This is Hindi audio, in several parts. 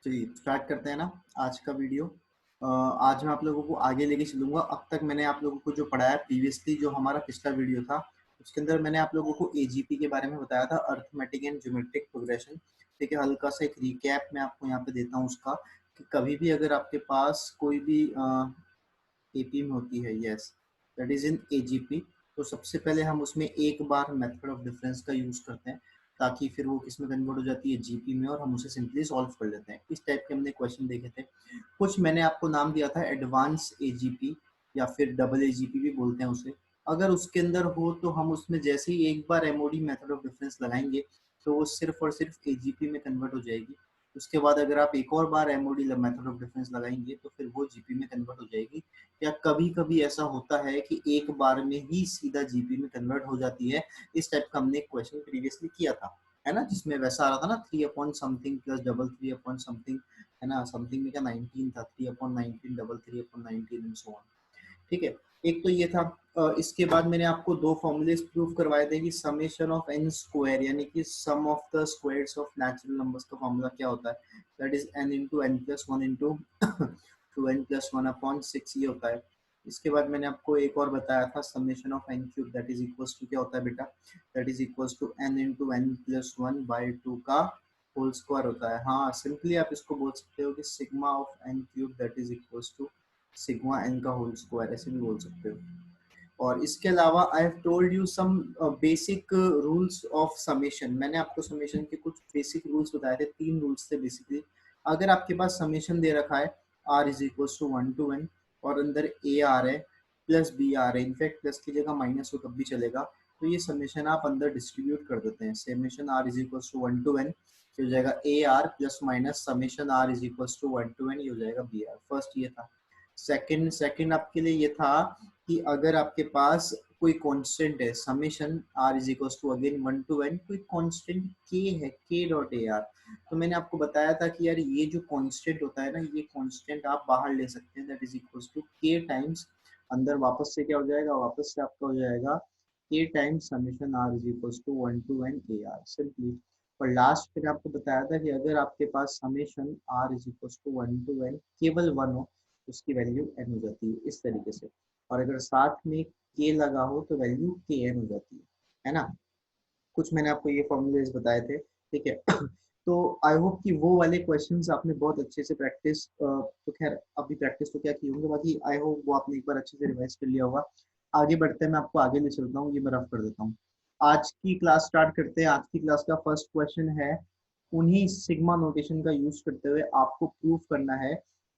चलिए स्टार्ट करते हैं ना आज का वीडियो। आज मैं आप लोगों को आगे लेके चलूंगा। अब तक मैंने आप लोगों को जो पढ़ाया प्रीवियसली, जो हमारा पिछला वीडियो था उसके अंदर मैंने आप लोगों को एजीपी के बारे में बताया था, अर्थमेटिक एंड ज्योमेट्रिक प्रोग्रेशन। ठीक है, हल्का सा एक रिकैप मैं आपको यहाँ पे देता हूँ उसका, कि कभी भी अगर आपके पास कोई भी एपी में होती है, yes that is in AGP, तो सबसे पहले हम उसमें एक बार मेथड ऑफ डिफरेंस का यूज करते हैं, ताकि फिर वो किस में कन्वर्ट हो जाती है, जीपी में, और हम उसे सिंपली सॉल्व कर लेते हैं। इस टाइप के हमने क्वेश्चन देखे थे। कुछ मैंने आपको नाम दिया था एडवांस एजीपी, या फिर डबल एजीपी भी बोलते हैं उसे। अगर उसके अंदर हो तो हम उसमें जैसे ही एक बार एमओडी मेथड ऑफ डिफरेंस लगाएंगे तो वो सिर्फ और सिर्फ एजीपी में कन्वर्ट हो जाएगी। उसके बाद अगर आप एक और बार एमओडी मेथड ऑफ डिफरेंस लगाएंगे तो फिर वो जीपी में कन्वर्ट हो जाएगी। या कभी कभी ऐसा होता है कि एक बार में ही सीधा जीपी में कन्वर्ट हो जाती है। इस टाइप का हमने एक क्वेश्चन प्रीवियसली किया था, है ना, जिसमें वैसा आ रहा था ना, 3 upon something plus double 3 upon something, है ना, समथिंग में क्या 19 था, 3 upon 19 double 3 upon 19 and so on. ठीक है, एक तो ये था। इसके बाद मैंने आपको दो फॉर्मूलेस प्रूव करवाए थे कि समेशन ऑफ एन स्क्वायर, यानी कि sum of the squares of natural numbers का फॉर्मूला क्या होता है, that is n into n plus one into two n plus one upon six, ये होता है। इसके बाद मैंने आपको एक और बताया था, summation of n cube that is equals to क्या होता है बेटा, that is equals to n into n plus one by two का होल स्क्वायर होता है। हाँ, सिंपली आप इसको बोल सकते हो कि sigma of n cube that is equals to sigma n का होल स्क्वायर, ऐसे भी बोल सकते हो। और इसके अलावा I have told you some basic rules of summation. मैंने आपको समेशन के कुछ बेसिक रूल्स बताए थे, तीन रूल्स थे बेसिकली। अगर आपके पास समेशन दे रखा है r is equal to one to n, और अंदर ए आर है प्लस बी आर है, इनफैक्ट प्लस की जगह माइनस हो तब भी चलेगा, तो ये समेशन आप अंदर डिस्ट्रीब्यूट कर देते हैं। Summation r is equal to one to n, हो जाएगा a r plus minus summation r is equal to one to n, ये हो जाएगा बी आर। फर्स्ट ये था। सेकंड आपके लिए ये था कि अगर आपके पास कोई कांस्टेंट है, summation r is equal to again one to n, कोई कांस्टेंट के है, के डॉट ए आर, तो मैंने आपको बताया था कि यार ये जो कांस्टेंट होता है ना, ये कांस्टेंट आप बाहर ले सकते हैं, दैट इज इक्वल टू के टाइम्स, अंदर वापस से क्या हो जाएगा, वापस से आपका हो जाएगा k times summation r is equal to one to n a r, simply. और लास्ट फिर आपको बताया था कि अगर आपके पास summation r is equal to one to n केवल वन हो, उसकी वैल्यू एन हो जाती है, इस तरीके से। और अगर साथ में के लगा हो तो वैल्यू के एन हो जाती है ना। कुछ मैंने आपको ये फॉर्मूलेज बताए थे, ठीक है। तो आई होप कि वो वाले क्वेश्चंस आपने बहुत अच्छे से प्रैक्टिस, तो खैर अभी प्रैक्टिस तो क्या की होंगे, बाकी आई होप वो आपने एक बार अच्छे से रिवाइज कर लिया होगा। आगे बढ़ते हैं, मैं आपको आगे ले चलता हूँ, ये मैं रफ कर देता हूँ। आज की क्लास स्टार्ट करते हैं। आज की क्लास का फर्स्ट क्वेश्चन है, उन्हीं सिग्मा नोटेशन का यूज करते हुए आपको प्रूफ करना है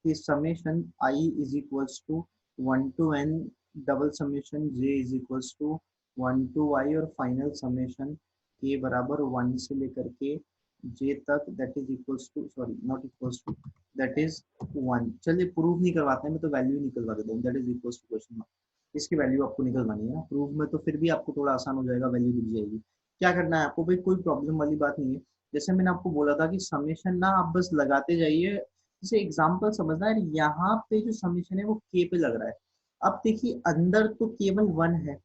कि summation i is equals to one to n double summation j is equals to one to i, और फाइनल समेशन के बराबर वन से लेकर के जे तक, that is equals to, sorry not equals to, that is one. चलिए प्रूफ नहीं करवाते हैं, मैं तो वैल्यू निकलवा देता हूँ, that is equals to question mark. इसकी वैल्यू आपको निकलवानी है ना प्रूफ में, तो फिर भी आपको थोड़ा आसान हो जाएगा, वैल्यू दिख जाएगी। क्या करना है आपको भाई, कोई प्रॉब्लम वाली बात नहीं है। जैसे मैंने आपको बोला था कि समेशन ना आप बस लगाते जाइए। जैसे एग्जांपल समझना है, यहाँ पे जो समेशन है वो के पे लग रहा है। अब देखिए अंदर तो केवल वन है,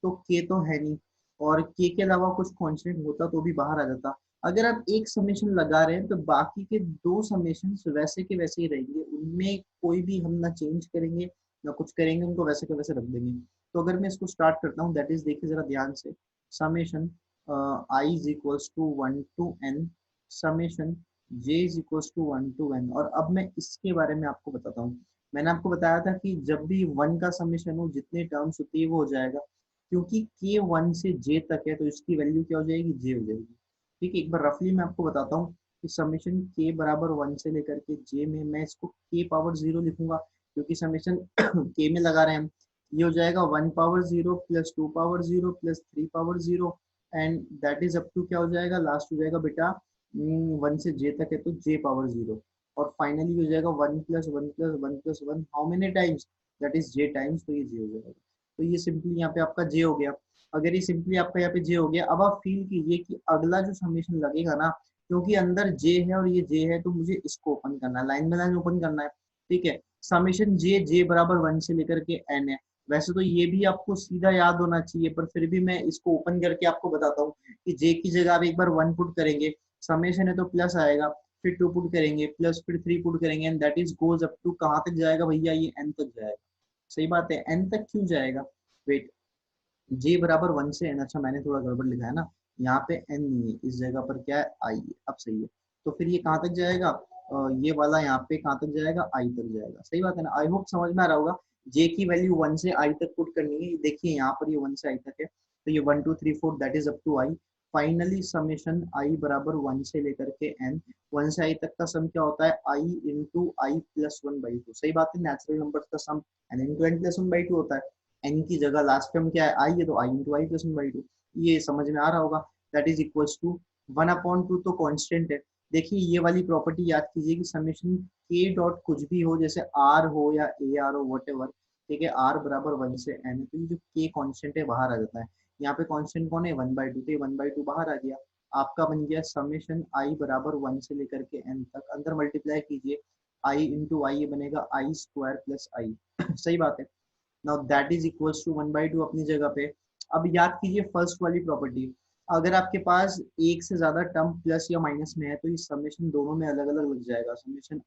तो के तो है नहीं, और के अलावा कुछ कांस्टेंट होता तो भी बाहर आ जाता। अगर आप एक समेशन लगा रहे हैं तो बाकी के दो समेशन वैसे के वैसे ही रहेंगे, उनमें कोई भी हम ना चेंज करेंगे ना कुछ करेंगे, उनको वैसे के वैसे रख देंगे। तो अगर मैं इसको स्टार्ट करता हूँ, दैट इज देखिए जरा ध्यान से, summation i is equals to one to n summation j is equals to one to n. और अब मैं इसके बारे में आपको बताता हूँ। मैंने आपको बताया था कि जब भी वन का समेशन हो, जितने टर्म्स होती है वो हो जाएगा, क्योंकि के वन से जे तक है तो इसकी वैल्यू क्या हो जाएगी, जे हो जाएगी। ठीक है, एक बार रफली मैं आपको बताता हूँ कि समेशन के बराबर वन से लेकर के जे में मैं इसको के पावर जीरो लिखूंगा, क्योंकि समेशन के में लगा रहे हैं हम। ये हो जाएगा one power zero plus two power zero plus three power zero, and that is up to क्या हो जाएगा, लास्ट हो जाएगा बेटा वन से जे तक है तो जे पावर जीरो, और फाइनली हो जाएगा one plus one plus one plus one, how many times, that is J times, तो ये जे हो जाएगा। तो ये सिंपली यहाँ पे आपका जे हो गया। अगर ये सिंपली आपका यहाँ पे जे हो गया, अब आप फील कीजिए कि अगला जो समेशन लगेगा ना, क्योंकि अंदर जे है और ये जे है, तो मुझे इसको ओपन करना है, लाइन बाय लाइन ओपन करना है। ठीक है, समेशन जे जे बराबर वन से लेकर के एन है। वैसे तो ये भी आपको सीधा याद होना चाहिए, पर फिर भी मैं इसको ओपन करके आपको बताता हूँ कि जे की जगह आप एक बार वन पुट करेंगे, समेशन है तो प्लस आएगा, फिर 2 पुट करेंगे प्लस फिर 3 पुट करेंगे and that is goes up to कहाँ तक जाएगा भैया, ये n तक जाएगा। सही बात है, n तक क्यों जाएगा, वेट, j बराबर 1 से n, अच्छा मैंने थोड़ा गड़बड़ लिखा है ना, यहाँ पे n नहीं है, इस जगह पर क्या है i है, अब सही है। तो फिर ये कहाँ तक जाएगा, ये वाला यहाँ पे कहाँ तक जाएगा, i तक जाएगा। सही बात है ना, आई होप समझ में आ रहा होगा। j की वैल्यू 1 से i तक पुट करनी है, देखिए यहाँ पर ये 1 से i तक है, तो ये 1 2 3 4 that is up to i। Finally summation i बराबर 1 से लेकर के n, 1 से i तक का सम क्या होता है, i इंटू i प्लस 1/2। सही बात है, नेचुरल नंबर का सम n इंटू n प्लस 1/2 होता है। n की जगह लास्ट टर्म क्या है, i है, तो i इंटू आई प्लस 1/2, ये समझ में आ रहा होगा। दैट इज इक्वल्स टू 1/2 तो कांस्टेंट है। देखिए ये वाली प्रॉपर्टी याद कीजिए कि समेशन k डॉट कुछ भी हो, जैसे r हो या ar हो वट, ठीक है, r बराबर 1 से n, तो ये जो k कांस्टेंट है बाहर आ जाता है। यहाँ पे कांस्टेंट कौन है, 1/2, तो 1/2 बाहर आ गया। आपका बन गया समेशन i बराबर 1 से लेकर के n तक, अंदर मल्टीप्लाई कीजिए, i इंटू आई, ये बनेगा i स्क्वायर प्लस i। सही बात है। Now that is equals to 1/2 अपनी जगह पे। अब याद कीजिए फर्स्ट वाली प्रॉपर्टी, अगर आपके पास एक से ज्यादा टर्म प्लस या माइनस में है तो ये समेशन दोनों में अलग अलग लग जाएगा। समेशन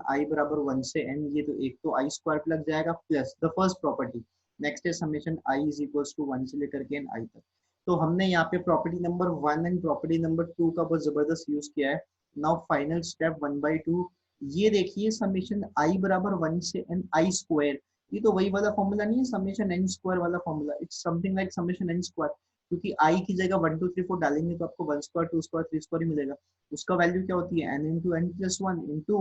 आई बराबर 1 से n, ये तो एक तो आई स्क्वायर लग जाएगा plus the first property. Next है summation i is equals to 1 से लेकर के n आई तक। तो हमने यहाँ पे property number 1 and property number 2 का बहुत जबरदस्त यूज किया है। नाउ फाइनल स्टेप 1/2, ये देखिए समेशन आई बराबर 1 से n आई स्क्वायर, ये तो वही वाला फॉर्मूला नहीं है समेशन एन स्क्वायर वाला formula, it's something like summation n square, क्योंकि आई की जगह 1 2 3 4 डालेंगे तो आपको 1 स्क्वायर 2 स्क्वायर 3 स्क्वायर ही मिलेगा। उसका वैल्यू क्या होती है, n into n plus 1 into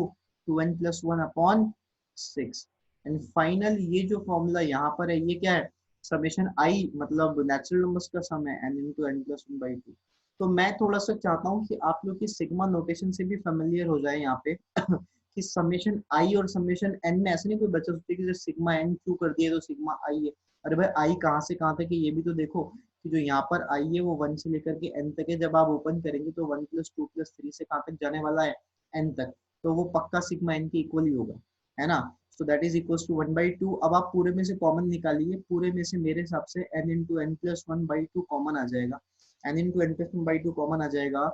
2n plus 1 upon 6। And final ये जो फॉर्मूला यहाँ पर है ये क्या है, समेशन आई मतलब नेचुरल नंबर्स का सम है, एन इंटू एन प्लस 1/2। तो मैं थोड़ा सा चाहता हूँ कि आप लोग की सिग्मा नोटेशन से भी फेमिलियर हो जाए यहाँ पे कि समेशन आई और समेशन एन में ऐसे नहीं कोई बचा सकती कि जैसे सिग्मा एन क्यू कर दिए तो सिग्मा आई है। अरे भाई आई कहाँ से कहाँ तक है ये भी तो देखो, कि जो यहाँ पर आई है वो 1 से लेकर के एन तक है, जब आप ओपन करेंगे तो 1 + 2 + 3 से कहाँ तक जाने वाला है, एन तक, तो वो पक्का सिग्मा एन के इक्वल ही होगा, है ना। So that is equal to 1/2। अब आप पूरे में से कॉमन निकालिए, पूरे में से मेरे हिसाब से n into n plus 1/2 common आ जाएगा, n into n plus 1/2 common आ जाएगा।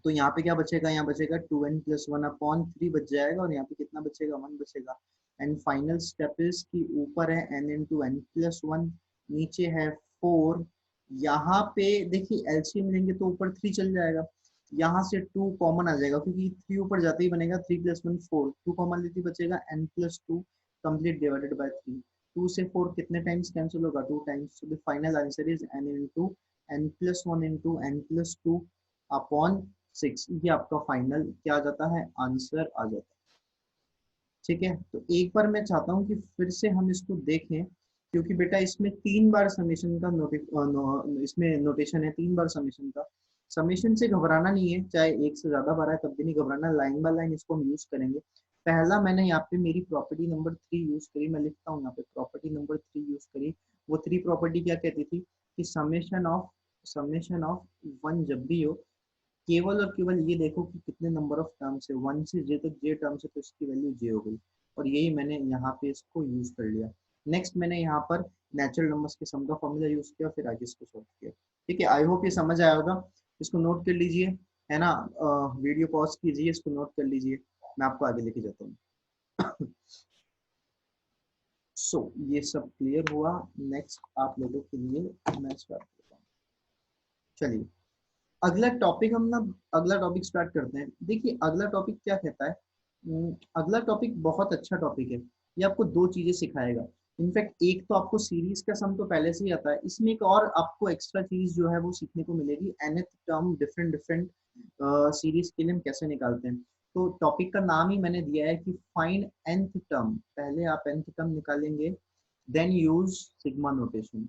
तो यहाँ पे क्या बचेगा, यहाँ बचेगा 2n + 1 अपॉन 3 बच जाएगा, और यहाँ पे कितना बचेगा, 1 बचेगा। एंड फाइनल स्टेप इज कि ऊपर है n इंटू एन प्लस 1, नीचे है 4। यहाँ पे देखिए एलसीएम लेंगे तो ऊपर 3 चल जाएगा, यहाँ से 2 कॉमन आ जाएगा क्योंकि 3 ऊपर जाते ही बनेगा, 3 + 1 4, 2 कॉमन लेते बचेगा n + 2 कंप्लीट डिवाइडेड बाय 3। 2 से 4 कितने टाइम्स कैंसिल होगा, 2 times. So the final answer is n into n plus 1 into n plus 2 upon 6। ये आपका फाइनल क्या आ जाता है, आंसर आ जाता है। ठीक है, तो एक बार मैं चाहता हूँ कि फिर से हम इसको देखें, क्योंकि बेटा इसमें 3 बार समेशन का इसमें नोटेशन है, 3 बार समेशन का। समेशन से घबराना नहीं है, चाहे एक से ज्यादा बार है तब भी नहीं घबराना, लाइन बाय लाइन इसको हम यूज करेंगे। पहला मैंने यहाँ पे मेरी प्रॉपर्टी नंबर 3 यूज करी, मैं लिखता हूँ यहाँ पे प्रॉपर्टी नंबर 3 यूज करी। वो 3 प्रॉपर्टी क्या कहती थी कि समेशन ऑफ 1 जब भी हो, केवल और केवल ये देखो कि कितने नंबर ऑफ टर्म्स है, 1 से j तक j टर्म्स है तो इसकी वैल्यू j हो गई, और यही मैंने यहाँ पे इसको यूज कर लिया। नेक्स्ट मैंने यहाँ पर नेचुरल नंबर्स के सम का फॉर्मूला यूज किया, फिर आगे इसको सॉल्व किया। ठीक है, आई होप ये समझ आया होगा, इसको नोट कर लीजिए, है ना। वीडियो पॉज कीजिए, इसको नोट कर लीजिए, मैं आपको आगे लेके जाता हूँ। सो ये सब क्लियर हुआ। नेक्स्ट आप लोगों के लिए मैं स्टार्ट करता हूँ। चलिए अगला टॉपिक हम ना, अगला टॉपिक स्टार्ट करते हैं। देखिए अगला टॉपिक क्या कहता है, अगला टॉपिक बहुत अच्छा टॉपिक है, ये आपको 2 चीजें सिखाएगा। इनफैक्ट एक तो आपको सीरीज का सम तो पहले से ही आता है, इसमें एक और आपको एक्स्ट्रा चीज जो है वो सीखने को मिलेगी, nth term different different series के लिए हम कैसे निकालते हैं। तो टॉपिक का नाम ही मैंने दिया है कि फाइंड nth टर्म, पहले आप nth टर्म निकालेंगे, देन यूज सिग्मा नोटेशन।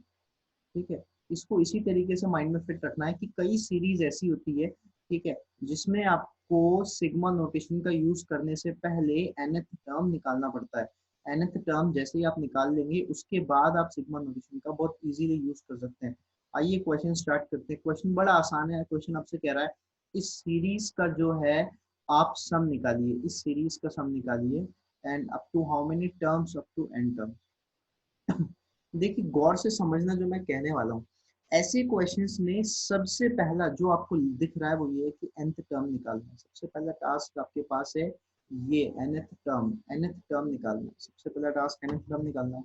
ठीक है, इसको इसी तरीके से माइंड में फिट रखना है कि कई सीरीज ऐसी होती है, ठीक है, जिसमें आपको सिग्मा नोटेशन का यूज करने से पहले nth टर्म निकालना पड़ता है। nth टर्म जैसे ही आप निकाल लेंगे उसके बाद आप सिग्मा नोटेशन का बहुत इजीली यूज कर सकते हैं। आइए क्वेश्चन स्टार्ट करते हैं। क्वेश्चन बड़ा आसान है, क्वेश्चन आपसे कह रहा है इस सीरीज का जो है आप सम निकालिए, इस सीरीज का सम निकालिए, and up to how many terms, up to n terms. देखिए गौर से समझना जो मैं कहने वाला हूँ, ऐसे क्वेश्चंस में सबसे पहला जो आपको दिख रहा है वो ये है कि nth टर्म निकालना है। सबसे पहला टास्क आपके पास है ये nth टर्म निकालना है। सबसे पहला टास्क nth टर्म निकालना है,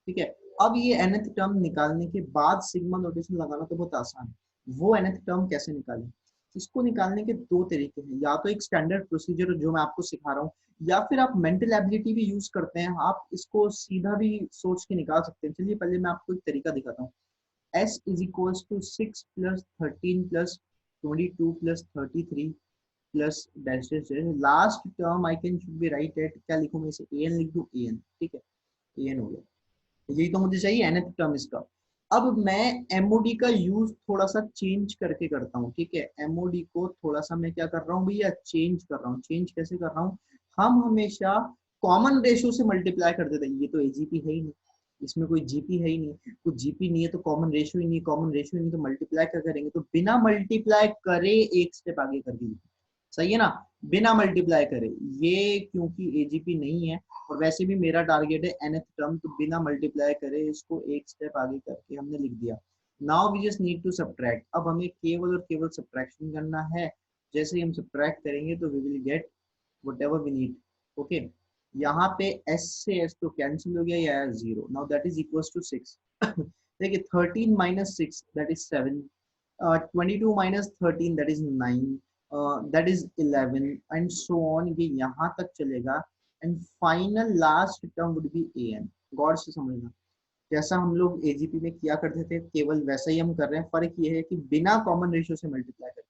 ठीक है। अब ये nth टर्म निकालने के बाद सिग्मा नोटेशन लगाना तो बहुत आसान है। वो nth टर्म कैसे निकालें, इसको निकालने के दो तरीके हैं। या तो एक स्टैंडर्ड प्रोसीजर जो मैं आपको सिखा रहा हूँ, या फिर आप मेंटल एबिलिटी भी यूज करते हैं, आप इसको सीधा भी सोच के निकाल सकते हैं। चलिए पहले मैं आपको एक तरीका दिखाता हूँ। S is equals to 6 plus 13 plus 22 plus 33 plus dash dash dash. Last term I can should be right at क्या लिखूं मैं इसे an लिख दूं an, ठीक है, an हो गया। यही तो मुझे चाहिए nth टर्म इसका। अब मैं MOD का यूज थोड़ा सा चेंज करके करता हूँ, ठीक है। MOD को थोड़ा सा मैं क्या कर रहा हूँ भैया, चेंज कर रहा हूँ। चेंज कैसे कर रहा हूँ, हम हमेशा कॉमन रेशियो से मल्टीप्लाई कर देते हैं। ये तो AGP है ही नहीं, इसमें कोई GP है ही नहीं, कुछ GP नहीं है तो कॉमन रेशियो ही नहीं, कॉमन रेशियो ही नहीं तो मल्टीप्लाई क्या करेंगे, तो बिना मल्टीप्लाई करे एक स्टेप आगे कर देंगे। सही है ना, बिना मल्टीप्लाई करे। ये क्योंकि AGP नहीं है और वैसे भी मेरा टारगेट है nth टर्म, तो बिना मल्टीप्लाई करे इसको एक स्टेप आगे करके हमने लिख दिया। Now we just need to subtract. अब हमें केवल और केवल सब्ट्रैक्शन करना है। जैसे ही हम सब्ट्रैक्ट करेंगे तो we will get whatever we need. Okay, यहाँ पे s से s तो कैंसिल हो गया, ये आया 0। Now that is equals to 6। देखिए 13 minus 6 that is 7, 22 minus 13 that is 9, that is 11 and so on. ये यहाँ तक चलेगा and final last term would be an। गौर से समझना, जैसा हम लोग AGP में किया करते थे केवल वैसा ही हम कर रहे हैं। फर्क ये है कि बिना कॉमन रेशियो से मल्टीप्लाई करके।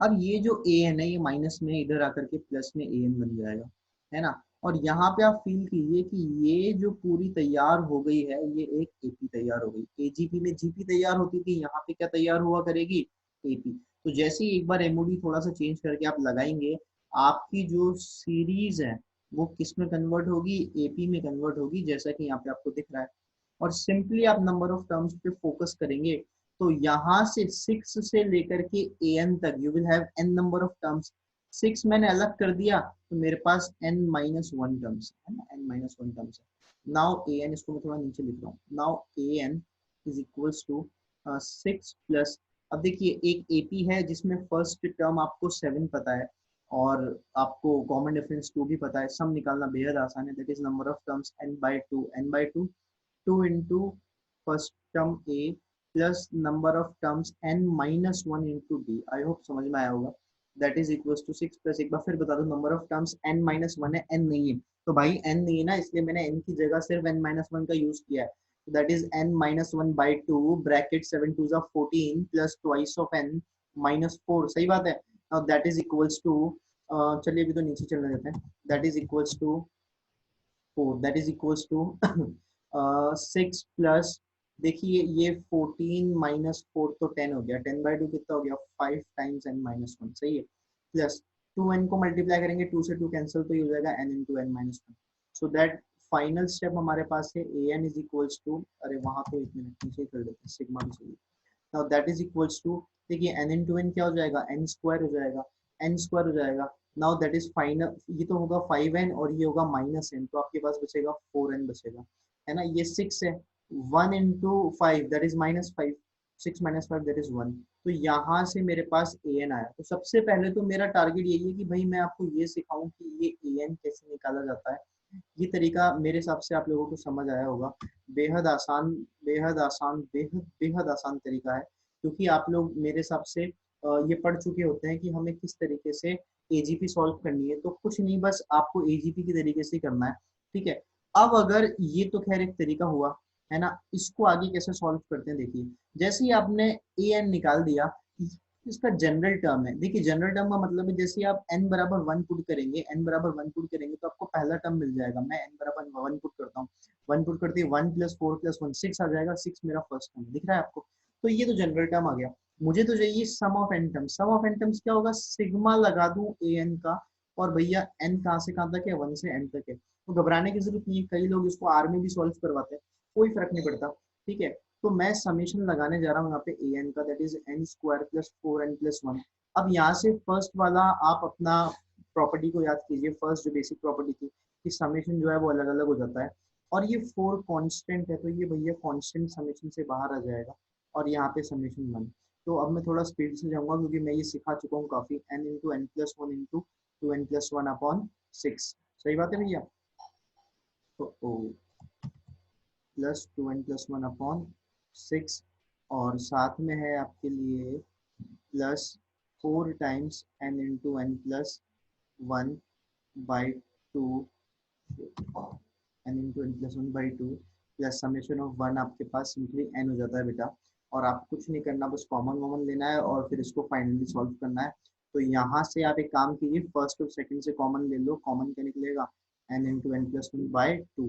अब ये जो an है ये माइनस में इधर आकर के प्लस में an बन जाएगा, है ना। और यहाँ पे आप फील कीजिए कि ये जो पूरी तैयार हो गई है, ये एक AP तैयार हो गई। AGP में GP तैयार होती थी, यहाँ पे क्या तैयार हुआ करेगी, AP। तो जैसे ही एक बार MOD थोड़ा सा चेंज करके आप लगाएंगे, आपकी जो सीरीज है वो किस में कन्वर्ट होगी, AP में कन्वर्ट होगी, जैसा कि यहाँ पे आपको दिख रहा है। और सिंपली आप नंबर ऑफ टर्म्स पे फोकस करेंगे तो यहाँ से 6 से लेकर के an तक you will have n number of terms. 6 मैंने अलग कर दिया तो मेरे पास n माइनस वन टर्म्स है ना, n माइनस वन टर्म्स है। नाउ an, इसको मैं थोड़ा नीचे लिख रहा हूँ। Now an is equals to 6 plus, अब देखिए एक AP है जिसमें फर्स्ट टर्म आपको 7 पता है और आपको कॉमन डिफरेंस 2 भी पता है। सम निकालना बेहद आसान है, that is number of terms n by 2, 2 into first term A plus number of terms n minus 1 into D। I hope समझ में आया होगा। That is equals to 6 plus, एक बार फिर बता दो, number of terms n minus 1 है, n नहीं है तो भाई n नहीं है ना, इसलिए मैंने n की जगह सिर्फ n माइनस 1 का यूज किया है। That is n minus 1 by 2 bracket 7 2 14 plus twice of n minus 4। सही बात है। Now that is equals to, चलिए अभी तो नीचे चलने देते हैं। That is equals to 4, that is equals to 6 plus, देखिए ये 14 माइनस 4 तो 10 हो गया, 10 बाई 2 कितना हो गया, 5 टाइम्स n माइनस 1। सही है, प्लस 2n को मल्टीप्लाई करेंगे, 2 से 2 कैंसिल तो ये हो जाएगा n into n minus 1। So that final step हमारे पास है an इज इक्वल्स टू, अरे वहां तो एक मिनट नीचे कर देते हैं, सिग्मा भी चाहिए। Now that is equals to, देखिए n इंटू n क्या हो जाएगा, n स्क्वायर हो जाएगा, n स्क्वायर हो जाएगा। नाउ दैट इज फाइनल, ये तो होगा 5n और ये होगा माइनस n, तो आपके पास बचेगा 4n बचेगा, है ना। ये 6 है, 1 into 5 that is minus 5, 6 minus 5 that is 1। तो यहाँ से मेरे पास an आया। तो सबसे पहले तो मेरा टारगेट यही है कि भाई मैं आपको ये सिखाऊं कि ये an कैसे निकाला जाता है। ये तरीका मेरे हिसाब से आप लोगों को समझ आया होगा। बेहद आसान, बेहद आसान, बेहद बेहद आसान तरीका है, क्योंकि आप लोग मेरे हिसाब से ये पढ़ चुके होते हैं कि हमें किस तरीके से AGP सॉल्व करनी है। तो कुछ नहीं, बस आपको AGP की तरीके से करना है, ठीक है। अब अगर ये तो खैर एक तरीका हुआ, है ना, इसको आगे कैसे सॉल्व करते हैं देखिए। जैसे ही आपने an निकाल दिया, इसका जनरल टर्म है। देखिए जनरल टर्म का मतलब है जैसे आप n बराबर 1 पुट करेंगे, n बराबर 1 पुट करेंगे तो आपको पहला टर्म मिल जाएगा। मैं n बराबर 1 पुट करता हूँ, 1 पुट करते ही 1 प्लस 4 प्लस 1 6 आ जाएगा, 6 मेरा फर्स्ट टर्म दिख रहा है आपको। तो ये तो जनरल टर्म आ गया। मुझे तो चाहिए sum of n terms. Sum of n terms क्या होगा, सिग्मा लगा दूं an का, और भैया n कहाँ से कहाँ तक है, 1 से n तक है। तो घबराने की जरूरत नहीं है, कई लोग इसको r में भी सॉल्व करवाते हैं, कोई फर्क नहीं पड़ता, ठीक है। तो मैं समेशन लगाने जा रहा हूँ यहाँ पे an का, that is n square plus 4n plus 1। अब यहाँ से फर्स्ट वाला आप अपना प्रॉपर्टी को याद कीजिए, फर्स्ट जो बेसिक प्रॉपर्टी थी कि समेशन जो है वो अलग अलग हो जाता है, और ये 4 कांस्टेंट है तो ये भैया कांस्टेंट समेशन से बाहर आ जाएगा। और यहाँ पे समेशन 1। तो अब मैं थोड़ा स्पीड से जाऊंगा क्योंकि मैं ये सिखा चुका हूँ काफी। n into n plus one into two n plus one upon 6। सही बात है भैया? तो plus two n plus one upon 6, और साथ में है आपके लिए plus 4 times n into n plus one by two, n into n plus one by two plus summation of one आपके पास सिंपली n हो जाता है बेटा। और आप कुछ नहीं करना, बस कॉमन कॉमन लेना है और फिर इसको फाइनली सॉल्व करना है। तो यहाँ से आप एक काम कीजिए, फर्स्ट और सेकंड से कॉमन ले लो। कॉमन क्या निकलेगा? n into n plus one by two.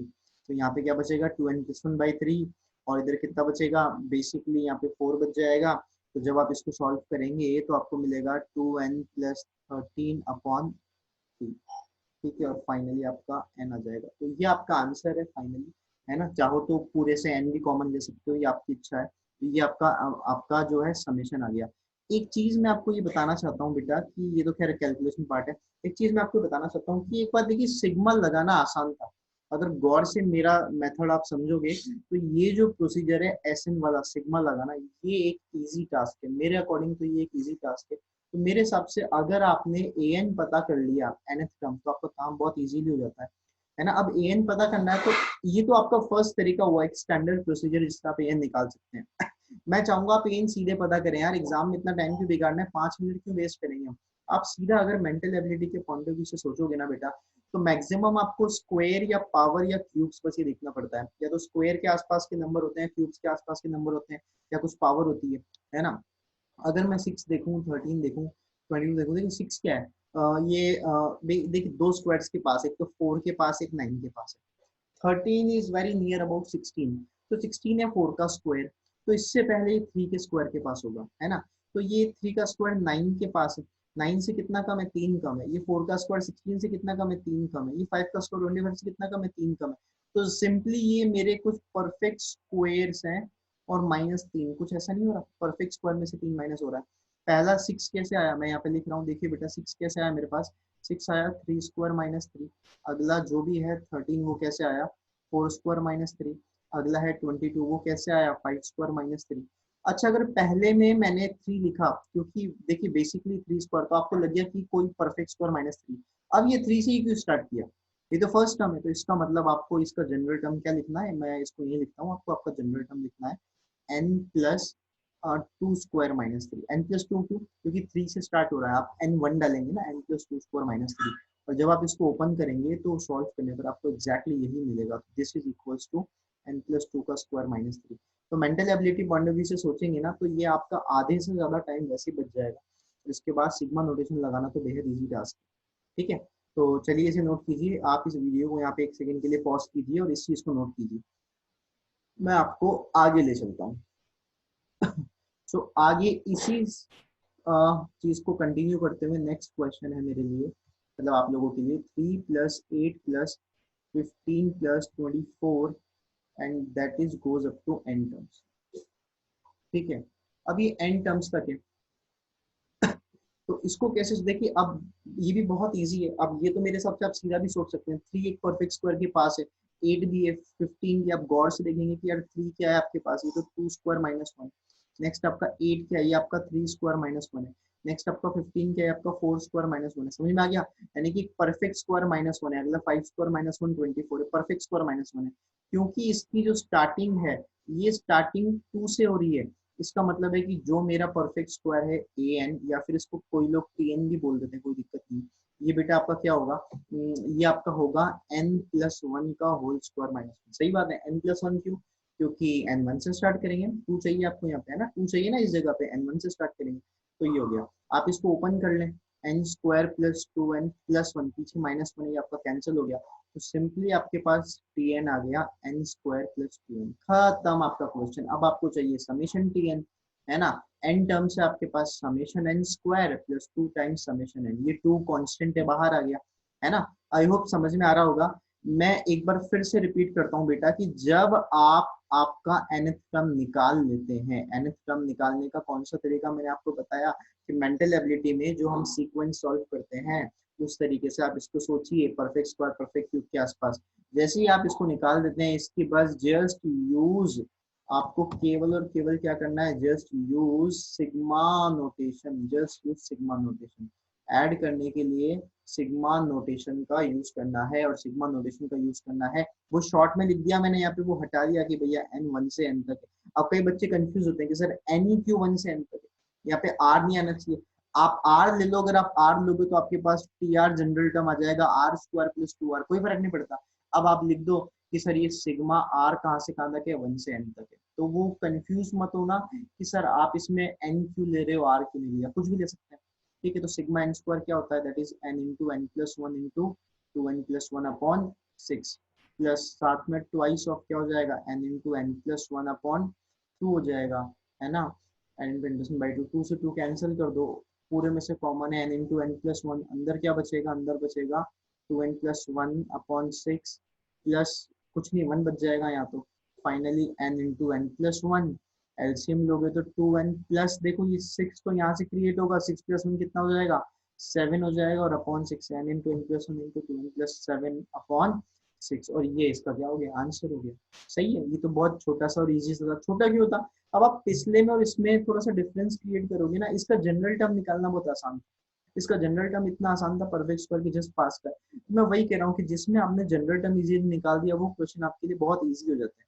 तो यहाँ पे क्या बचेगा? Two n plus one by three. और इधर कितना बचेगा? बेसिकली यहाँ पे 4 बच जाएगा। तो जब आप इसको सॉल्व करेंगे तो आपको मिलेगा 2n+13 अपॉन 3। ठीक है, और फाइनली आपका n आ जाएगा। तो ये आपका आंसर है फाइनली, है ना। चाहो तो पूरे से n भी कॉमन ले सकते हो, ये आपकी इच्छा है। तो ये आपका जो है समेशन आ गया। एक चीज मैं आपको ये बताना चाहता हूँ बेटा कि ये तो खैर कैलकुलेशन पार्ट है। एक चीज मैं आपको बताना चाहता हूँ कि एक बात देखिए, सिग्मा लगाना आसान था। अगर गौर से मेरा मेथड आप समझोगे तो ये जो प्रोसीजर है एसएन वाला सिग्मा लगाना, ये एक इजी टास्क है मेरे अकॉर्डिंग। तो ये एक इजी टास्क है। तो मेरे हिसाब से अगर आपने ए एन पता कर लिया nth टर्म, तो आपका काम बहुत इजीली हो जाता है ना। अब ए एन पता करना है तो ये तो आपका फर्स्ट तरीका हुआ, एक स्टैंडर्ड प्रोसीजर जिसका आप ए एन निकाल सकते हैं। मैं चाहूंगा आप ए एन सीधे पता करें यार, एग्जाम में इतना टाइम क्यों बिगाड़ना है, 5 मिनट क्यों वेस्ट करेंगे हम। आप सीधा अगर मेंटल एबिलिटी के पॉइंट ऑफ व्यू से सोचोगे ना बेटा, तो मैक्सिमम आपको स्क्वायर या पावर या क्यूब्स बस ये देखना पड़ता है। या तो स्क्वायर के आसपास के नंबर होते हैं, क्यूब्स के आसपास के नंबर होते हैं, या कुछ पावर होती है ना। अगर मैं 6 देखूं, 13 देखूं, 22 देखूं, देखिए 6 क्या है? देखिए दो स्क्वायर्स के पास, एक तो 4 के पास, एक 9 के पास है। 13 इज वेरी नियर अबाउट 16। तो 16 है 4 का स्क्वायर। तो इससे पहले ये 3 के स्क्वायर के पास होगा, है ना। तो ये 3 का स्क्वायर 9 के पास है। 9 से कितना कम है? 3 कम है। ये 4 का स्क्वायर 16 से कितना कम है? 3 कम है। ये 5 का स्क्वायर 25 से कितना कम है? 3 कम है। तो सिंपली ये मेरे कुछ परफेक्ट स्क्वायर्स हैं। और -3 कुछ ऐसा नहीं हो रहा, परफेक्ट स्क्वायर में से 3 माइनस हो रहा है। पहला 6 कैसे आया? मैं यहाँ पे लिख रहा हूँ, देखिए बेटा 6 कैसे आया मेरे पास? 6 आया 3 स्क्वायर -3। अगला जो भी है 13, वो कैसे आया? 4 स्क्वायर -3। अगला है 22, वो कैसे आया? 5 स्क्वायर -3। अच्छा, अगर पहले में मैंने 3 लिखा, क्योंकि देखिए बेसिकली 3 स्क्वायर, तो आपको लग गया कि कोई परफेक्ट स्क्वायर -3। अब ये 3 से ही क्यों स्टार्ट किया? ये तो फर्स्ट टर्म है, तो इसका मतलब आपको इसका जनरल टर्म क्या लिखना है? मैं इसको ये लिखता हूँ, आपको आपका जनरल टर्म लिखना है n plus 2 square -3। n plus two क्यों? क्योंकि 3 से स्टार्ट हो रहा है। आप n1 डालेंगे ना, n प्लस 2 स्क्वायर -3। और जब आप इसको ओपन करेंगे तो सॉल्व करने पर आपको एग्जैक्टली यही मिलेगा। This is equals to n plus 2 का स्क्वायर -3। तो mental ability point of view से सोचेंगे ना, तो ये आपका आधे से ज्यादा टाइम वैसे बच जाएगा। इसके बाद सिग्मा नोटेशन लगाना तो बेहद ईजी टास्क है। ठीक है, तो चलिए इसे नोट कीजिए। आप इस वीडियो को यहाँ पे 1 सेकंड के लिए पॉज कीजिए और इस चीज को नोट कीजिए। मैं आपको आगे ले चलता हूँ। सो आगे इसी चीज को कंटिन्यू करते हुए नेक्स्ट क्वेश्चन है मेरे लिए, मतलब आप लोगों के लिए, 3+8+15+24 and that is goes up to n terms. ठीक है, अब ये n टर्म्स तक है। तो इसको कैसे देखिए, अब ये भी बहुत इजी है। अब ये तो मेरे हिसाब से आप सीधा भी सोच सकते हैं, 3 एक परफेक्ट स्क्वायर के पास है, 8 भी है, 15 की आप गौर से देखेंगे कि यार 3 क्या है आपके पास? ये तो 2 स्क्वायर -1। नेक्स्ट आपका 8 क्या है? ये आपका 3 स्क्वायर -1 है। नेक्स्ट आपका 15 क्या है? आपका 4 स्क्वायर -1 है। समझ में आ गया? यानी कि परफेक्ट स्क्वायर -1 है। अगला 5 स्क्वायर -1 24 है। परफेक्ट स्क्वायर -1 है, क्योंकि इसकी जो स्टार्टिंग है, ये स्टार्टिंग 2 से हो रही है। इसका मतलब है कि जो मेरा परफेक्ट स्क्वायर है ए एन, या फिर इसको कोई लोग टी एन भी बोल देते हैं, कोई दिक्कत नहीं। ये बेटा आपका क्या होगा? ये आपका होगा n+1 का होल स्क्वायर -1। सही बात है, n+1 क्यों? क्योंकि n1 से स्टार्ट करेंगे। 2 चाहिए आपको यहाँ पे, है ना, 2 चाहिए ना इस जगह पे, n1 से स्टार्ट करेंगे। तो ये हो गया। आप इसको ओपन कर लें, n स्क्वायर प्लस 2n+1, पीछे -1 है, ये आपका कैंसिल हो गया। तो सिंपली आपके पास Tn आ गया n स्क्वायर प्लस 2n। खत्म आपका क्वेश्चन। अब आपको चाहिए समेशन Tn, है ना। n टर्म से आपके पास summation n square plus 2 times summation n, ये 2 कांस्टेंट है, बाहर आ गया, है ना। आई होप समझ में आ रहा होगा। मैं एक बार फिर से रिपीट करता हूँ बेटा कि जब आप आपका nth टर्म निकाल लेते हैं, nth टर्म निकालने का कौन सा तरीका मैंने आपको बताया कि मेंटल एबिलिटी में जो हम सीक्वेंस सॉल्व करते हैं, उस तरीके से आप इसको सोचिए, परफेक्ट स्क्वायर परफेक्ट क्यूब के आसपास। जैसे ही आप इसको निकाल देते हैं, इसके बाद जस्ट यूज आपको केवल और केवल क्या करना है, just use sigma notation, just use sigma notation. Add करने के लिए सिग्मा नोटेशन का यूज करना है, और सिग्मा नोटेशन का यूज करना है। वो शॉर्ट में लिख दिया मैंने यहाँ पे, वो हटा दिया कि भैया n 1 से n तक है। अब कई बच्चे कंफ्यूज होते हैं कि सर n ही क्यों 1 से n तक है, यहाँ पे r नहीं आना चाहिए। आप r ले लो, अगर आप r लोगे तो आपके पास tr जनरल टर्म आ जाएगा, r स्क्वायर प्लस 2r, कोई फर्क नहीं पड़ता। अब आप लिख दो कि सर ये सिग्मा r कहाँ से कहाँ तक है, 1 से n तक है। तो वो कंफ्यूज मत होना कि सर आप इसमें n क्यों ले रहे हो, r क्यों नहीं लिया, कुछ भी ले सकते हैं। ठीक है, तो सिग्मा n स्क्वायर क्या होता है, that is n into n plus one into 2n plus one upon 6, plus साथ में ट्वाइस ऑफ क्या हो जाएगा, n into n plus one upon 2 हो जाएगा, है ना। n into n plus one by to, 2 से 2 कैंसिल कर दो, पूरे में से कॉमन है n into n plus one, अंदर क्या बचेगा, अंदर बचेगा 2n plus one upon 6 plus कुछ नहीं 1 बच जाएगा यहाँ, तो finally n into n plus one. LCM लोगे तो 2n प्लस, देखो ये 6 तो यहाँ से क्रिएट होगा, 6 प्लस 1 कितना हो जाएगा, 7 हो जाएगा, और upon 6 n into n plus one into 2n plus 7 upon 6, और ये इसका क्या हो गया, आंसर हो गया। सही है, ये तो बहुत छोटा सा और इजी सा था। छोटा क्यों था, अब आप पिछले में और इसमें थोड़ा सा डिफरेंस क्रिएट करोगे ना, इसका जनरल टर्म निकालना बहुत आसान था। इसका जनरल टर्म इतना आसान था, परफेक्ट स्क्वायर की जस्ट पास का। मैं वही कह रहा हूँ कि जिसमें आपने जनरल टर्म इजीली निकाल दिया, वो क्वेश्चन आपके लिए बहुत इजी हो जाता है।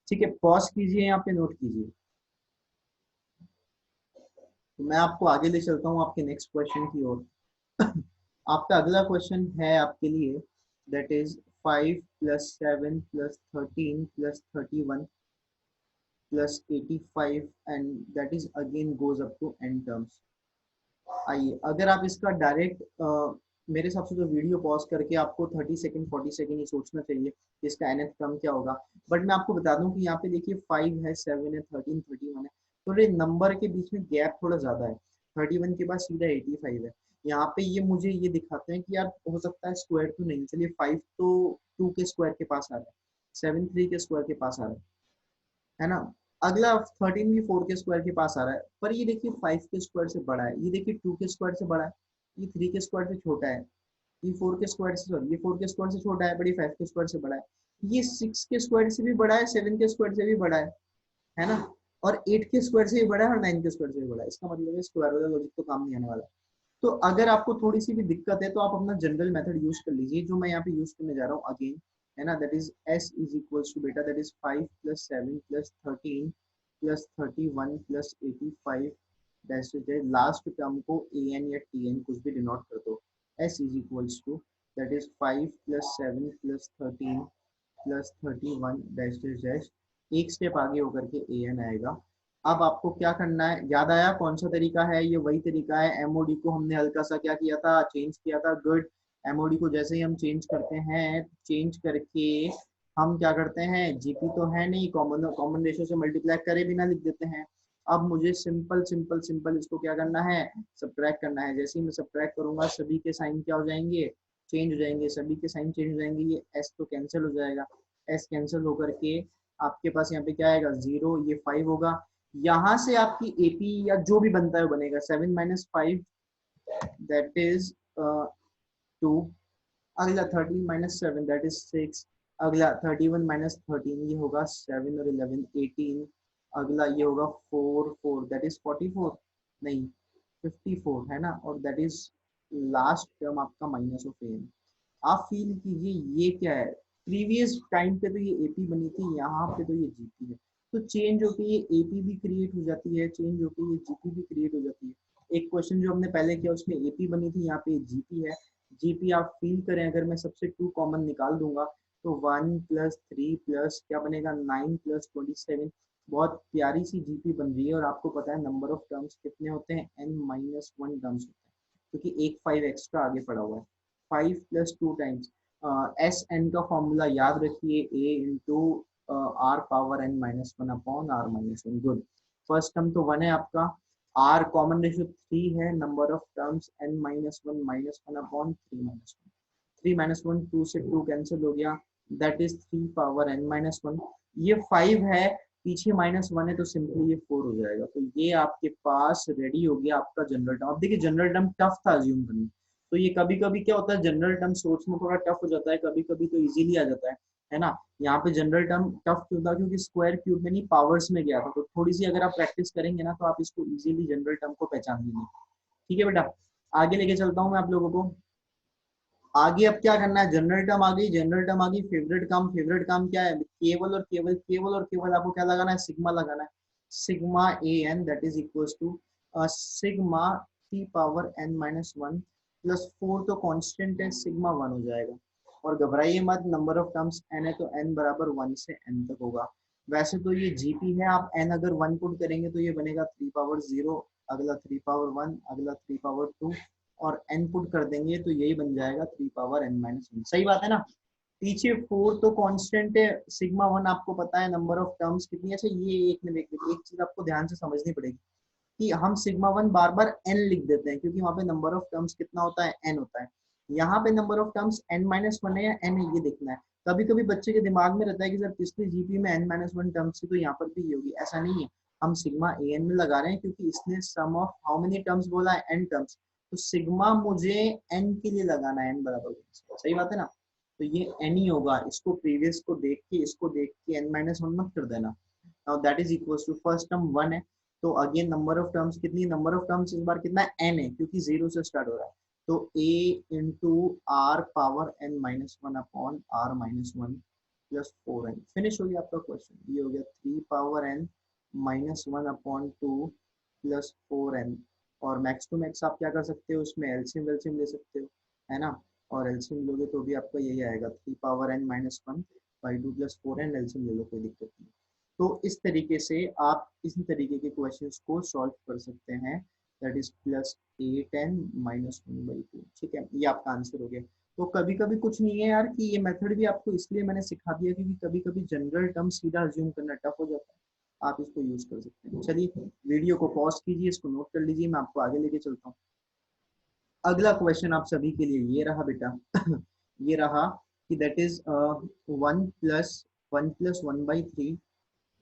ठीक है, पॉज कीजिए, यहाँ पे नोट कीजिए। तो मैं आपको आगे ले चलता हूँ आपके नेक्स्ट क्वेश्चन की ओर। आपका अगला क्वेश्चन है आपके लिए, that is 5 plus 7 plus 13 plus 31 plus 85 and that is again goes up to n terms. आइए, अगर आप इसका डायरेक्ट मेरे हिसाब से तो वीडियो पॉज करके आपको 30 सेकंड 40 सेकंड ही सोचना चाहिए कि इसका nth टर्म क्या होगा। बट मैं आपको बता दूं कि यहाँ पे देखिए 5 है, 7 है, 13 31 है, थोड़े नंबर के बीच में गैप थोड़ा ज्यादा है। 31 के बाद सीधा 85 है। यहाँ पे ये मुझे ये दिखाते हैं कि यार हो सकता है स्क्वायर तो नहीं, चलिए 5 तो 2 के स्क्वायर के पास आ रहा है, 7 3 के स्क्वायर के पास आ रहा है ना। अगला 13 भी 4 के स्क्वायर के पास आ रहा है, पर ये देखिए 5 के स्क्वायर से बड़ा है, ये देखिए 2 के स्क्वायर से बड़ा है, ये 3 के स्क्वायर से छोटा है, ये 4 के स्क्वायर से, सॉरी ये 4 के स्क्वायर से छोटा है, बट ये 5 के स्क्वायर से बड़ा है, ये 6 के स्क्वायर से भी बड़ा है, 7 के स्क्वायर से भी बड़ा है ना, और 8 के स्क्वायर से भी बड़ा है, और 9 के स्क्वायर से भी बड़ा है। इसका मतलब है स्क्वायर वाला लॉजिक तो काम नहीं आने वाला। तो अगर आपको थोड़ी सी भी दिक्कत है तो आप अपना जनरल मेथड यूज कर लीजिए, जो मैं यहाँ पे यूज करने जा रहा हूँ अगेन, है ना, that is s is equals to बेटा, that is 5 plus 7 plus 13 plus 31 plus 85 dash last term को an या tn कुछ भी डिनोट कर दो। s is equals to that is 5 plus 7 plus 13 plus 31 dash dash dash, एक स्टेप आगे होकर के an आएगा। अब आपको क्या करना है, याद आया कौन सा तरीका है, ये वही तरीका है। एमओडी को हमने हल्का सा क्या किया था, चेंज किया था। गुड। एमओडी को जैसे ही हम चेंज करते हैं, चेंज करके हम क्या करते हैं, जीपी तो है नहीं, कॉमन कॉमन रेशियो से मल्टीप्लाई करे बिना लिख देते हैं। अब मुझे सिंपल सिंपल सिंपल इसको क्या करना है, सब्ट्रैक्ट करना है। जैसे ही मैं सब्ट्रैक्ट करूंगा, सभी के साइन क्या हो जाएंगे, चेंज हो जाएंगे, सभी के साइन चेंज हो जाएंगे। ये एस तो कैंसिल हो जाएगा, एस कैंसिल होकर के आपके पास यहाँ पे क्या आएगा, 0, ये 5 होगा। यहाँ से आपकी एपी या जो भी बनता है वो बनेगा, 7 माइनस 5 दैट इज 2। अगला 13 माइनस 7 दैट इज 6। अगला 31 माइनस 13 ये होगा 7 और 11 18। अगला ये होगा 4 4 दैट इज 44, नहीं 54, है ना, और दैट इज लास्ट टर्म आपका माइनस ऑफ एन। आप फील कीजिए ये क्या है, प्रीवियस टाइम पे तो ये एपी बनी थी, यहाँ पे तो ये जीपी है। तो चेंज होके ये एपी भी क्रिएट हो जाती है, चेंज होके ये जीपी भी क्रिएट हो जाती है। एक क्वेश्चन जो हमने पहले किया उसमें एपी बनी थी, यहाँ पे जीपी है। जीपी आप फील करें, अगर मैं सबसे 2 कॉमन निकाल दूंगा तो 1 प्लस 3 प्लस क्या बनेगा, 9 प्लस 27। बहुत प्यारी सी जीपी बन रही है। और आपको पता है नंबर ऑफ टर्म्स कितने होते हैं, n माइनस 1 टर्म्स होते हैं, क्योंकि एक 5 एक्स्ट्रा आगे पड़ा हुआ है। 5 प्लस 2 टाइम्स एस एन का फॉर्मूला याद रखिए, a into r power n minus one upon r minus one. Good. First term तो 1 है आपका, आर कॉमन रेशियो 3 है, number of terms n minus one upon 3 minus one. 3 minus one, 2 से 2 कैंसिल हो गया, that is 3 power n minus one. ये 5 है, पीछे माइनस 1 है, तो सिंपली ये 4 हो जाएगा। तो ये आपके पास रेडी हो गया आपका जनरल टर्म। अब देखिए जनरल टर्म टफ था अज्यूम करना, तो ये कभी कभी क्या होता है, जनरल टर्म सोच में थोड़ा टफ हो जाता है, कभी कभी तो इजीली आ जाता है। है ना। यहाँ पे जनरल टर्म टफ क्यों था, क्योंकि स्क्वायर क्यूब में नहीं पावर्स में गया था, तो थोड़ी सी अगर आप प्रैक्टिस करेंगे ना तो आप इसको इजीली जनरल टर्म को पहचान लेंगे। ठीक है बेटा, आगे लेके चलता हूँ मैं आप लोगों को। आगे अब क्या करना है, जनरल टर्म आ गई, जनरल टर्म आ गई, फेवरेट काम क्या है, केवल और केवल आपको क्या लगाना है, सिग्मा लगाना है। Sigma a n that is equal to sigma t power n minus one plus four, तो कांस्टेंट है सिग्मा वन हो जाएगा। और घबराइए मत, नंबर ऑफ टर्म्स एन है तो एन बराबर वन से एन तक होगा। वैसे तो ये जीपी है, आप एन अगर वन पुट करेंगे तो ये बनेगा थ्री पावर जीरो, अगला थ्री पावर वन, अगला थ्री पावर टू, और एन पुट कर देंगे तो यही बन जाएगा three power n minus one. सही बात है ना। पीछे फोर तो कांस्टेंट है, सिग्मा वन आपको पता है, नंबर ऑफ टर्म्स कितनी है। अच्छा ये एक में देखिए, एक चीज आपको ध्यान से समझनी पड़ेगी कि हम सिग्मा वन बार बार एन लिख देते हैं क्योंकि वहां पे नंबर ऑफ टर्म्स कितना होता है, एन होता है। यहाँ पे number of terms n minus one है या एन है ये देखना है। कभी कभी बच्चे के दिमाग में रहता है कि सर पिछले जीपी में एन माइनस वन टर्म्स थी तो यहाँ पर भी ये होगी, ऐसा नहीं है। हम सिग्मा ए एन में लगा रहे हैं क्योंकि इसने सम ऑफ हाउ मेनी टर्म्स बोला है, एन टर्म्स, तो सिग्मा मुझे एन के लिए लगाना है, एन बराबर। सही बात है ना। तो ये एन ही होगा, इसको प्रीवियस को देख के, इसको देख के एन माइनस वन मत कर देना। Now that is equal to first term one है, तो अगेन नंबर ऑफ टर्म्स कितनी, नंबर ऑफ टर्म्स इस बार कितना है, एन है क्योंकि जीरो से स्टार्ट हो रहा है। तो a into r power n minus one upon r minus one plus four n. Finish हो गया आपका क्वेश्चन, ये हो गया three power n minus one upon two plus four n. और मैक्स टू मैक्स आप क्या कर सकते हो, उसमें एलसीएम वेलसीएम ले सकते हो, है ना। और एलसीएम लोगे तो भी आपका यही आएगा, three power n minus one by two plus four n, LCM ले लो कोई दिक्कत नहीं। तो इस तरीके से आप इस तरीके के क्वेश्चंस को सॉल्व कर सकते हैं, that is plus eight n minus one by two. ठीक है, ये आपका आंसर हो गया। तो कभी कभी कुछ नहीं है यार, कि ये मेथड भी आपको इसलिए मैंने सिखा दिया क्योंकि कभी कभी जनरल टर्म सीधा अज्यूम करना टफ हो जाता है, आप इसको यूज कर सकते हैं। चलिए वीडियो को पॉज कीजिए, इसको नोट कर लीजिए, मैं आपको आगे लेके चलता हूँ। अगला क्वेश्चन आप सभी के लिए ये रहा बेटा ये रहा कि that is one plus one by three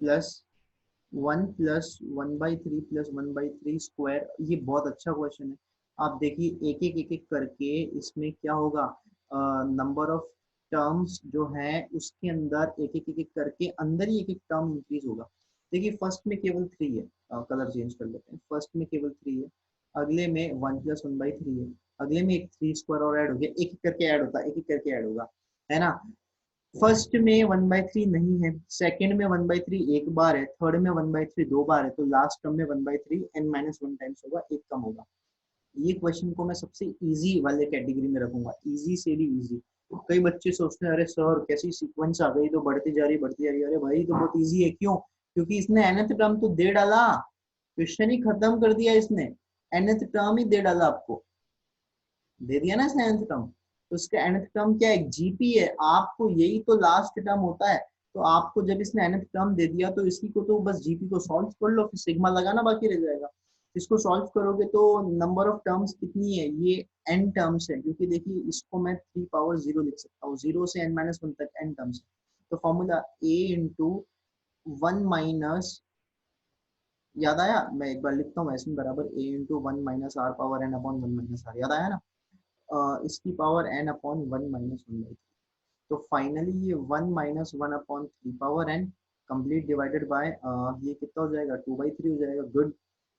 plus one by three plus one by three square. ये बहुत अच्छा क्वेश्चन है। आप देखिए एक एक करके इसमें क्या होगा, नंबर ऑफ टर्म्स जो है उसके अंदर एक एक करके अंदर ही एक एक टर्म इंक्रीज होगा। देखिए फर्स्ट में केवल थ्री है, कलर चेंज कर लेते हैं, फर्स्ट में केवल थ्री है, अगले में one plus one by three है, अगले में एक थ्री स्क्वायर और ऐड हो गया, एक एक करके ऐड होता है, एक एक करके ऐड होगा, है ना। फर्स्ट में वन बाई थ्री नहीं है, सेकेंड में वन बाई थ्री एक बार है, थर्ड में वन बाई थ्री दो बार है, तो लास्ट टर्म में one by three n minus one times होगा, एक कम होगा। ये क्वेश्चन को मैं सबसे इजी वाले कैटेगरी में रखूंगा, इजी से भी इजी। कई बच्चे सोचते हैं अरे सर कैसी सीक्वेंस आ गई, तो बढ़ती जा रही है। अरे भाई तो बहुत इजी है, क्यों, क्योंकि इसने nth टर्म तो दे डाला, क्वेश्चन ही खत्म कर दिया इसने, nth टर्म ही दे डाला आपको, दे दिया ना इसने nth टर्म। तो इसका nth टर्म क्या है, जीपी है, आपको यही तो लास्ट टर्म होता है। तो आपको जब इसने nth टर्म दे दिया तो इसी को तो बस जीपी को सॉल्व कर लो, फिर सिग्मा लगाना बाकी रह जाएगा। इसको सॉल्व करोगे तो नंबर ऑफ टर्म्स कितनी है, ये n टर्म्स है, क्योंकि देखिए इसको मैं थ्री पावर जीरो लिख सकता हूँ, जीरो से n माइनस वन तक n टर्म्स है। तो formula a into one minus, याद आया, मैं एक बार लिखता हूँ ऐसे बराबर a into one minus r power n upon one minus r, याद आया ना। इसकी power n upon one minus one by, तो फाइनली ये one minus one upon three power n complete divided by ये कितना हो जाएगा, टू बाई थ्री हो जाएगा, गुड,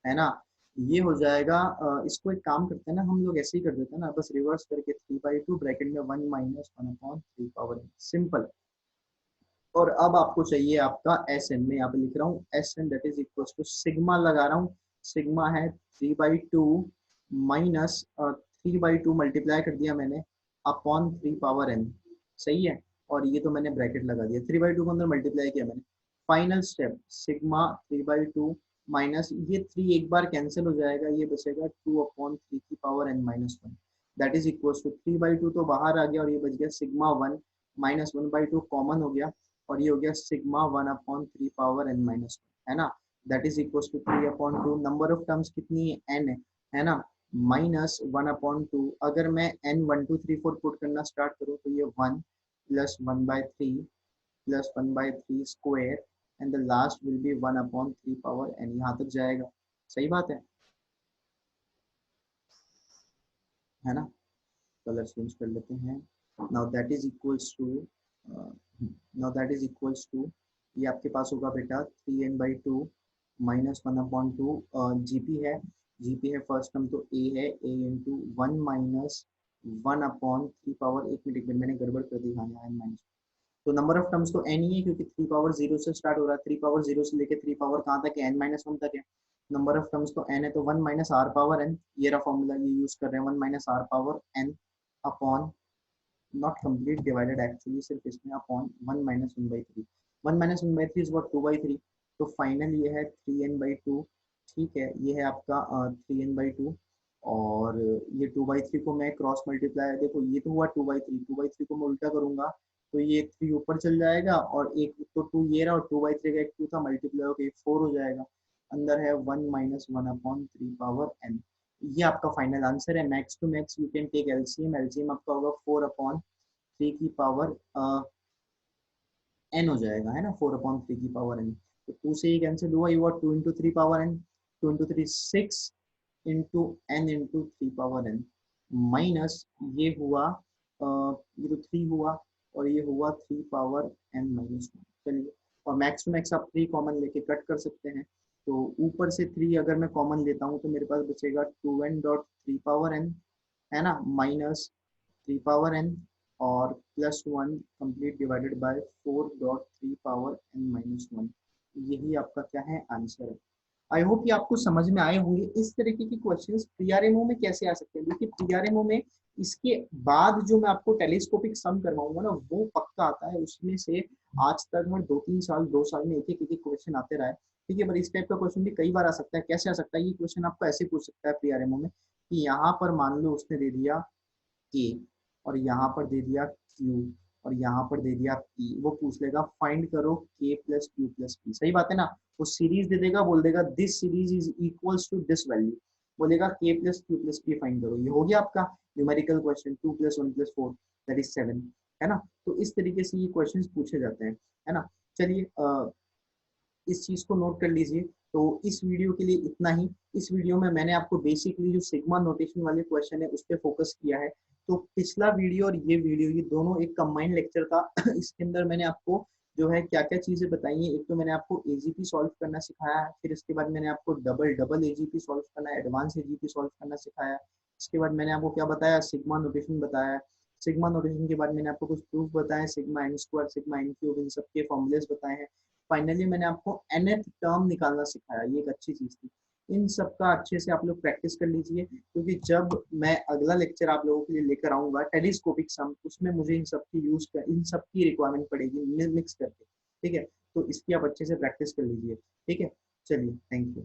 है ना। ये हो जाएगा, इसको एक काम करते हैं ना हम लोग, ऐसे ही कर देते हैं ना, बस रिवर्स करके थ्री बाई टू ब्रैकेट में one minus one upon three power n, simple. और अब आपको चाहिए आपका एस एन, में यहाँ पे लिख रहा हूँ s n that is equal to sigma लगा रहा हूँ, सिग्मा है three by two minus three by two multiply कर दिया मैंने अपॉन थ्री पावर एन, सही है। और ये तो मैंने ब्रैकेट लगा दिया, थ्री बाई टू को अंदर मल्टीप्लाई किया मैंने। Final step sigma three by two minus ये थ्री एक बार कैंसिल हो जाएगा, ये बचेगा टू अपॉन थ्री की power n minus one that is equal to three by two तो बाहर आ गया और ये बच गया sigma one minus one by two common हो गया, और ये हो गया sigma one upon three power n minus, है ना। That is equal to three upon two, number of terms कितनी है, एन है ना, माइनस वन अपॉन टू। अगर मैं n one two three four put करना स्टार्ट करूँ तो ये one plus one by three plus one by three square and the last will be one upon three power n, यहाँ तक जाएगा। सही बात है ना। कलर चेंज कर लेते हैं। Now that is equals to now that is equals to, ये आपके पास होगा बेटा 3n/2 -1/2 जीपी है, जीपी है फर्स्ट टर्म तो ए है, ए इंटू 1 माइनस 1/3 पावर, एक मिनट मैंने गड़बड़ कर दी, हाँ यहाँ माइनस, तो नंबर ऑफ टर्म्स तो n ही है क्योंकि 3 पावर 0 से स्टार्ट हो रहा है, 3 पावर 0 से लेके 3 पावर कहाँ तक है, n-1 तक है, नंबर ऑफ टर्म्स तो n है, तो 1 माइनस आर पावर n, ये रहा फॉर्मूला, ये यूज कर रहे हैं, 1 minus r power n upon, not complete divided actually, सिर्फ इसमें upon 1 minus 1/3, 1 minus 1/3 is what 2/3, तो फाइनल ये है 3n/2, ठीक है, ये है आपका 3n/2, और ये 2/3 को मैं क्रॉस मल्टीप्लाई, देखो ये तो हुआ 2/3, 2/3 को मैं उल्टा करूंगा तो ये 3 ऊपर चल जाएगा, और एक तो 2 ये रहा, और 2/3 का एक 2 था, मल्टीप्लाई होकर 4 हो जाएगा, अंदर है 1 माइनस 1/3 पावर n, ये आपका फाइनल आंसर है। Max to max you can take LCM, LCM आपका होगा 4/3 की पावर n हो जाएगा, है ना, 4/3 की पावर n, तो 2 से ये कैंसिल हुआ, ये हुआ 2 into 3 power n, 2 into 3 6 into n into 3 power n, minus ये हुआ ये तो 3 हुआ, और ये हुआ 3 पावर n-1, चलिए, और मैक्स टू मैक्स आप 3 कॉमन लेके कट कर सकते हैं, तो ऊपर से 3 अगर मैं कॉमन लेता हूँ तो मेरे पास बचेगा 2n.3 पावर n, है ना, माइनस 3 पावर n और +1 complete divided bye 4.3 power n-1, यही आपका क्या है आंसर है। आई होप ये आपको समझ में आए होंगे। इस तरीके की क्वेश्चंस पीआरएमओ में कैसे आ सकते हैं, देखिए पीआरएमओ में इसके बाद जो मैं आपको टेलीस्कोपिक सम करवाऊंगा ना वो पक्का आता है, उसमें से आज तक मैं 2-3 साल 2 साल में एक एक क्वेश्चन आते रहा है, ठीक है, पर इस टाइप का क्वेश्चन भी कई बार आ सकता है, कैसे आ सकता है, ये क्वेश्चन आपको ऐसे पूछ सकता है पीआरएमओ में कि यहाँ पर मान लो उसने दे दिया के, और यहाँ पर दे दिया क्यू, और यहाँ पर दे दिया पी, वो पूछ लेगा फाइंड करो के प्लस क्यू प्लस पी, सही बात है ना, वो सीरीज दे देगा, बोल देगा this series is equals to this value, बोलेगा k plus q plus p find करो, ये हो गया आपका न्यूमेरिकल क्वेश्चन, 2 + 1 + 4 दैट इज 7, है ना, तो इस तरीके से ये क्वेश्चन पूछे जाते हैं, है ना, चलिए इस चीज को नोट कर लीजिए। तो इस वीडियो के लिए इतना ही। इस वीडियो में मैंने आपको बेसिकली जो सिग्मा नोटेशन वाले क्वेश्चन है उस पर फोकस किया है। तो पिछला वीडियो और ये वीडियो, ये दोनों एक कंबाइंड लेक्चर था। इसके अंदर मैंने आपको जो है क्या क्या चीजें बताई हैं। एक तो मैंने आपको एजीपी सॉल्व करना सिखाया है, फिर इसके बाद मैंने आपको डबल डबल एजीपी सॉल्व करना, एडवांस एजीपी सॉल्व करना सिखाया। इसके बाद मैंने आपको क्या बताया, सिग्मा नोटेशन बताया। सिग्मा नोटेशन के बाद मैंने आपको कुछ प्रूफ बताया, sigma n square, sigma n cube, इन सबके फॉर्मूलेस बताए हैं। फाइनली मैंने आपको nth टर्म निकालना सिखाया, ये एक अच्छी चीज थी। इन सब का अच्छे से आप लोग प्रैक्टिस कर लीजिए, क्योंकि जब मैं अगला लेक्चर आप लोगों के लिए लेकर आऊंगा टेलीस्कोपिक सम, उसमें मुझे इन सब की रिक्वायरमेंट पड़ेगी मिक्स करके, ठीक है, तो इसकी आप अच्छे से प्रैक्टिस कर लीजिए, ठीक है, चलिए, थैंक यू।